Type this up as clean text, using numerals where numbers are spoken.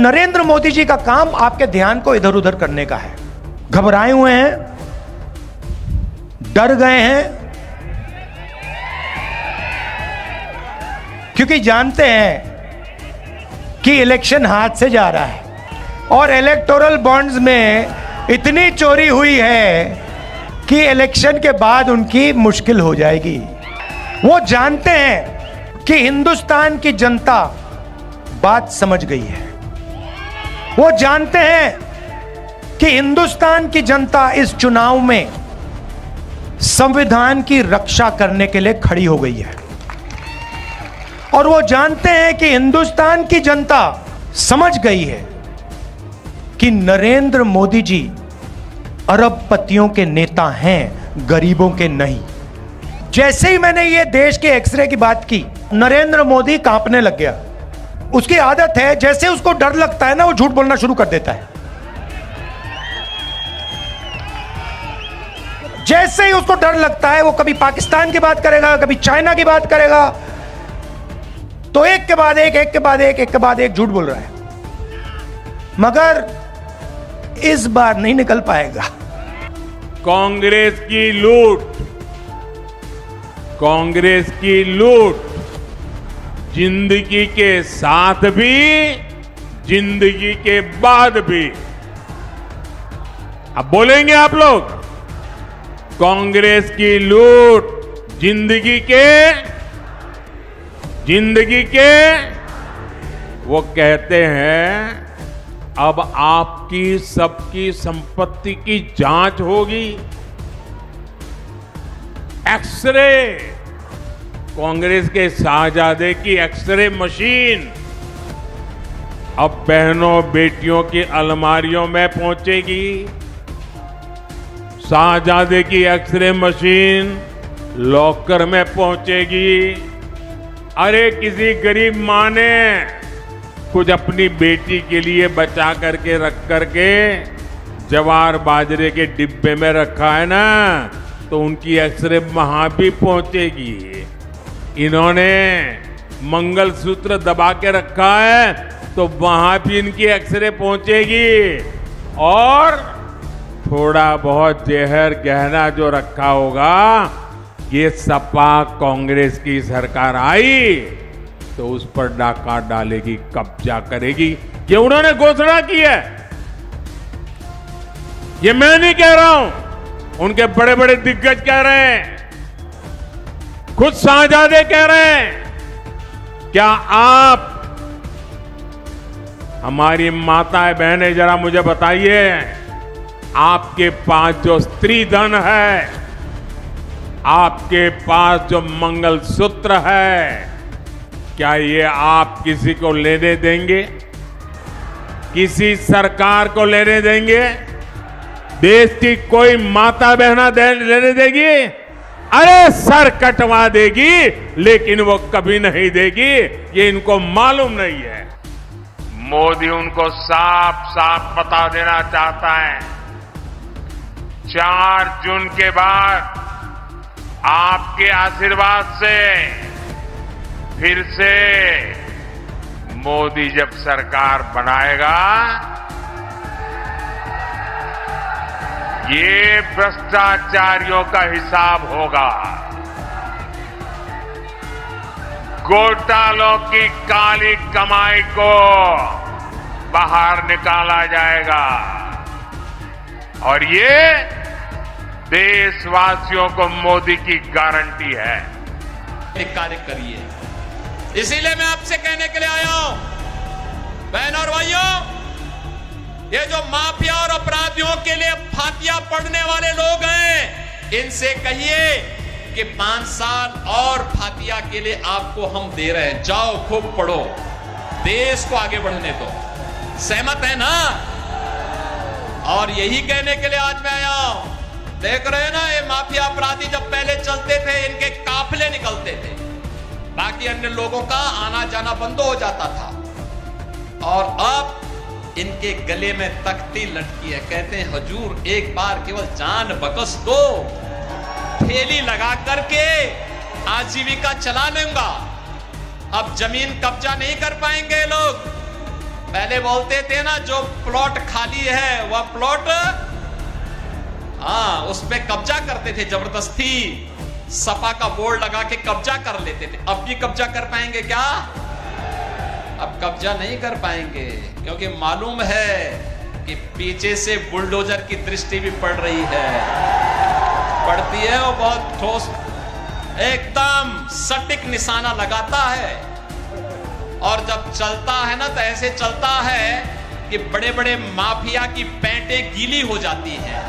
नरेंद्र मोदी जी का काम आपके ध्यान को इधर उधर करने का है। घबराए हुए हैं, डर गए हैं, क्योंकि जानते हैं कि इलेक्शन हाथ से जा रहा है और इलेक्टोरल बॉन्ड्स में इतनी चोरी हुई है कि इलेक्शन के बाद उनकी मुश्किल हो जाएगी। वो जानते हैं कि हिंदुस्तान की जनता बात समझ गई है। वो जानते हैं कि हिंदुस्तान की जनता इस चुनाव में संविधान की रक्षा करने के लिए खड़ी हो गई है और वो जानते हैं कि हिंदुस्तान की जनता समझ गई है कि नरेंद्र मोदी जी अरबपतियों के नेता हैं, गरीबों के नहीं। जैसे ही मैंने ये देश के एक्सरे की बात की, नरेंद्र मोदी कांपने लग गया। उसकी आदत है, जैसे उसको डर लगता है ना, वो झूठ बोलना शुरू कर देता है। जैसे ही उसको डर लगता है, वो कभी पाकिस्तान की बात करेगा, कभी चाइना की बात करेगा, तो एक के बाद एक, एक के बाद एक, एक के बाद एक झूठ बोल रहा है। मगर इस बार नहीं निकल पाएगा। कांग्रेस की लूट, कांग्रेस की लूट जिंदगी के साथ भी, जिंदगी के बाद भी। अब बोलेंगे आप लोग, कांग्रेस की लूट जिंदगी के वो कहते हैं अब आपकी सबकी संपत्ति की जांच होगी। एक्सरे, कांग्रेस के शाहजादे की एक्सरे मशीन अब बहनों बेटियों की अलमारियों में पहुंचेगी। शाहजादे की एक्सरे मशीन लॉकर में पहुंचेगी। अरे किसी गरीब मां ने कुछ अपनी बेटी के लिए बचा करके रख करके जवार बाजरे के डिब्बे में रखा है ना, तो उनकी एक्सरे वहां भी पहुंचेगी। इन्होंने मंगलसूत्र दबा के रखा है तो वहां भी इनकी एक्सरे पहुंचेगी। और थोड़ा बहुत जहर गहना जो रखा होगा, ये सपा कांग्रेस की सरकार आई तो उस पर डाका डालेगी, कब्जा करेगी। ये उन्होंने घोषणा की है, ये मैं नहीं कह रहा हूं, उनके बड़े बड़े दिग्गज कह रहे हैं, खुद शाहजादे कह रहे हैं। क्या आप, हमारी माताएं बहनें, जरा मुझे बताइए, आपके पास जो स्त्री धन है, आपके पास जो मंगलसूत्र है, क्या ये आप किसी को लेने देंगे? किसी सरकार को लेने देंगे? देश की कोई माता बहना लेने देगी? अरे सर कटवा देगी, लेकिन वो कभी नहीं देगी। ये इनको मालूम नहीं है। मोदी उनको साफ साफ बता देना चाहता है, 4 जून के बाद आपके आशीर्वाद से फिर से मोदी जब सरकार बनाएगा, ये भ्रष्टाचारियों का हिसाब होगा, घोटालों की काली कमाई को बाहर निकाला जाएगा और ये देशवासियों को मोदी की गारंटी है। एक कार्य करिए, इसीलिए मैं आपसे कहने के लिए आया हूं, बहनों और भाइयों, ये जो माफिया और अपराधियों के लिए फांतियां पड़ने वाले लोग हैं, इनसे कहिए कि 5 साल और फातिया के लिए आपको हम दे रहे हैं, जाओ खूब पढ़ो, देश को आगे बढ़ने दो। सहमत है ना? और यही कहने के लिए आज मैं आया हूं। देख रहे हैं ना, ये माफिया अपराधी जब पहले चलते थे, इनके काफिले निकलते थे, बाकी अन्य लोगों का आना जाना बंद हो जाता था, और अब इनके गले में तख्ती लटकी है। कहते हैं हुजूर एक बार केवल जान बख्श दो, थैली लगा करके आजीविका चला लूंगा। अब जमीन कब्जा नहीं कर पाएंगे लोग, पहले बोलते थे ना, जो प्लॉट खाली है वह प्लॉट, हाँ, उस पे कब्जा करते थे जबरदस्ती, सपा का बोर्ड लगा के कब्जा कर लेते थे। अब भी कब्जा कर पाएंगे क्या? अब कब्जा नहीं कर पाएंगे, क्योंकि मालूम है कि पीछे से बुलडोजर की दृष्टि भी पड़ रही है, पड़ती है, वो बहुत ठोस, एकदम सटीक निशाना लगाता है। और जब चलता है ना, तो ऐसे चलता है कि बड़े बड़े माफिया की पैंटें गीली हो जाती हैं।